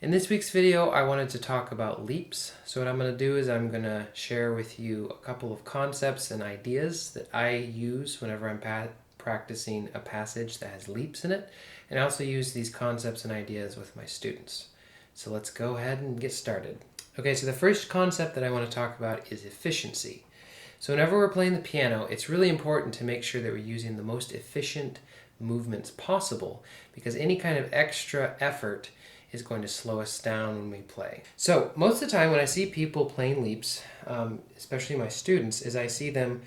In this week's video, I wanted to talk about leaps. So what I'm going to do is I'm going to share with you a couple of concepts and ideas that I use whenever I'm practicing a passage that has leaps in it. And I also use these concepts and ideas with my students. So let's go ahead and get started. Okay, so the first concept that I want to talk about is efficiency. So whenever we're playing the piano, it's really important to make sure that we're using the most efficient movements possible, because any kind of extra effort is going to slow us down when we play. So most of the time when I see people playing leaps, especially my students, is I see them,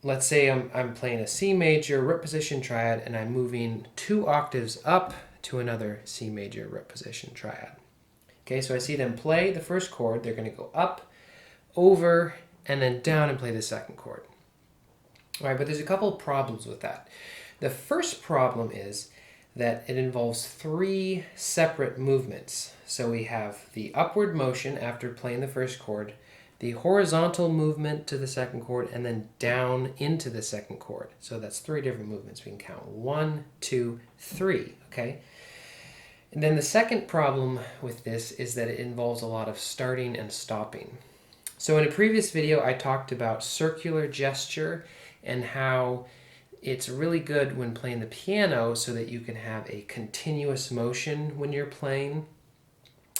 let's say I'm playing a C major root position triad and I'm moving 2 octaves up to another C major root position triad. Okay, so I see them play the first chord, they're going to go up, over, and then down and play the second chord. All right, but there's a couple of problems with that. The first problem is that it involves 3 separate movements. So we have the upward motion after playing the first chord, the horizontal movement to the second chord, and then down into the second chord. So that's 3 different movements. We can count 1, 2, 3, okay? And then the second problem with this is that it involves a lot of starting and stopping. So in a previous video, I talked about circular gesture and how it's really good when playing the piano so that you can have a continuous motion when you're playing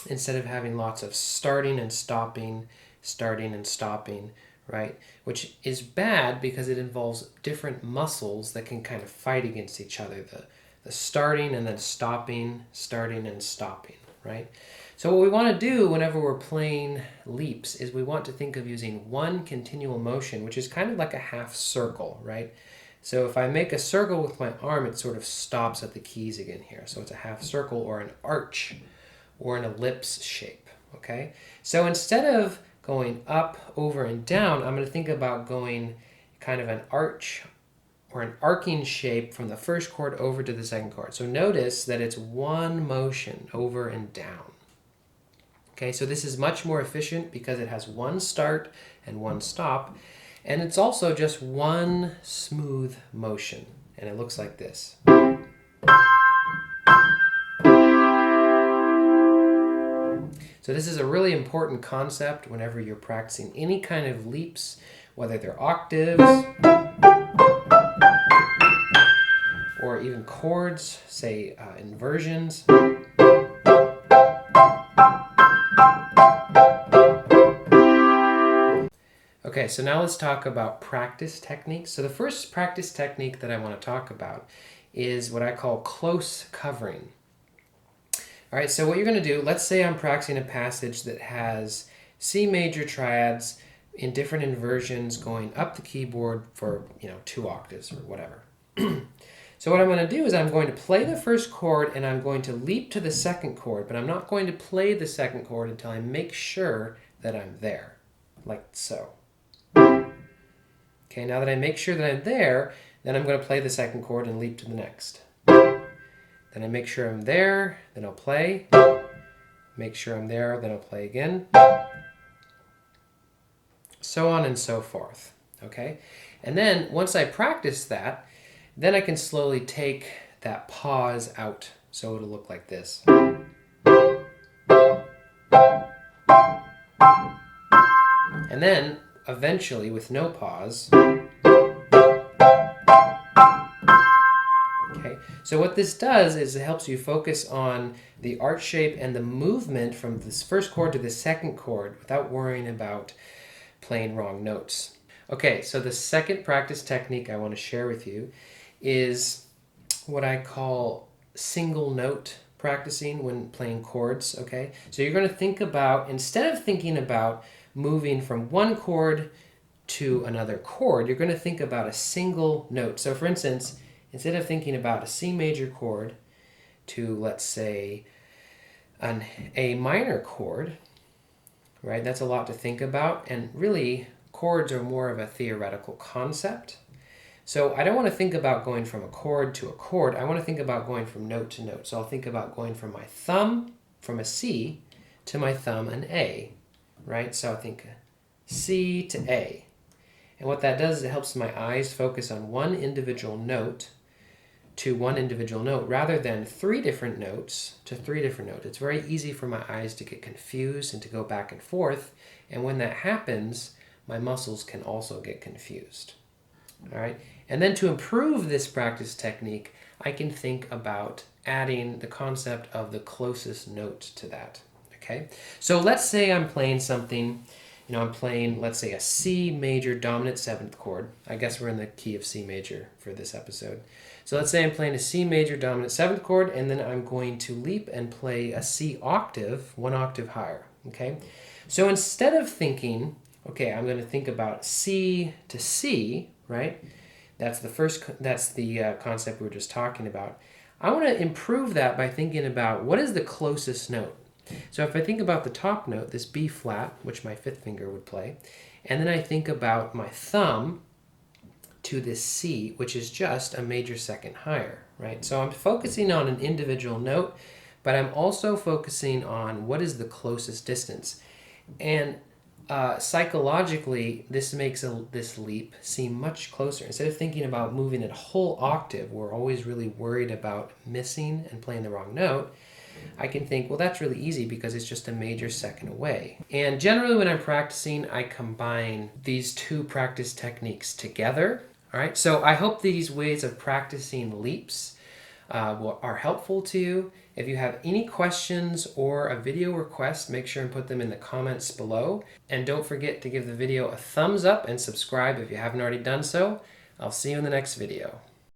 instead of having lots of starting and stopping, right? Which is bad because it involves different muscles that can kind of fight against each other. The starting and then stopping, starting and stopping, right? So what we want to do whenever we're playing leaps is we want to think of using one continual motion, which is kind of like a half circle, right? So if I make a circle with my arm, it sort of stops at the keys again here. So it's a half circle or an arch or an ellipse shape, okay? So instead of going up, over, and down, I'm going to think about going kind of an arch or an arcing shape from the first chord over to the second chord. So notice that it's one motion over and down. Okay, so this is much more efficient because it has one start and one stop. And it's also just one smooth motion, and it looks like this. So this is a really important concept whenever you're practicing any kind of leaps, whether they're octaves or even chords, say inversions. Okay, so now let's talk about practice techniques. So the first practice technique that I want to talk about is what I call close covering. All right, so what you're going to do, let's say I'm practicing a passage that has C major triads in different inversions going up the keyboard for 2 octaves or whatever. So what I'm going to do is I'm going to play the first chord and I'm going to leap to the second chord, but I'm not going to play the second chord until I make sure that I'm there, like so. Okay, now that I make sure that I'm there, then I'm going to play the second chord and leap to the next. Then I make sure I'm there, then I'll play. Make sure I'm there, then I'll play again. So on and so forth, okay? And then once I practice that, then I can slowly take that pause out. So it'll look like this. And then eventually, with no pause. Okay, so what this does is it helps you focus on the arch shape and the movement from this first chord to the second chord without worrying about playing wrong notes. Okay, so the second practice technique I want to share with you is what I call single note practicing when playing chords, okay? So you're going to think about, instead of thinking about moving from one chord to another chord, you're going to think about a single note. So for instance, instead of thinking about a C major chord to, let's say, an A minor chord, right? That's a lot to think about, and really chords are more of a theoretical concept. So I don't want to think about going from a chord to a chord. I want to think about going from note to note. So I'll think about going from my thumb, from a C, to my thumb, an A, right? So I think C to A. And what that does is it helps my eyes focus on one individual note to one individual note rather than 3 different notes to 3 different notes. It's very easy for my eyes to get confused and to go back and forth. And when that happens, my muscles can also get confused. All right. And then to improve this practice technique, I can think about adding the concept of the closest note to that. Okay. So let's say I'm playing something, I'm playing, let's say, a C major dominant 7th chord. I guess we're in the key of C major for this episode. So let's say I'm playing a C major dominant 7th chord, and then I'm going to leap and play a C octave, 1 octave higher. Okay. So instead of thinking, okay, I'm going to think about C to C, right? That's the concept we were just talking about. I want to improve that by thinking about what is the closest note. So if I think about the top note, this B flat, which my 5th finger would play, and then I think about my thumb to this C, which is just a major 2nd higher, right? So I'm focusing on an individual note, but I'm also focusing on what is the closest distance. And psychologically, this makes this leap seem much closer. Instead of thinking about moving it a whole octave, we're always really worried about missing and playing the wrong note. I can think, well, that's really easy because it's just a major 2nd away. And generally when I'm practicing, I combine these 2 practice techniques together. All right, so I hope these ways of practicing leaps are helpful to you. If you have any questions or a video request, make sure and put them in the comments below. And don't forget to give the video a thumbs up and subscribe if you haven't already done so. I'll see you in the next video.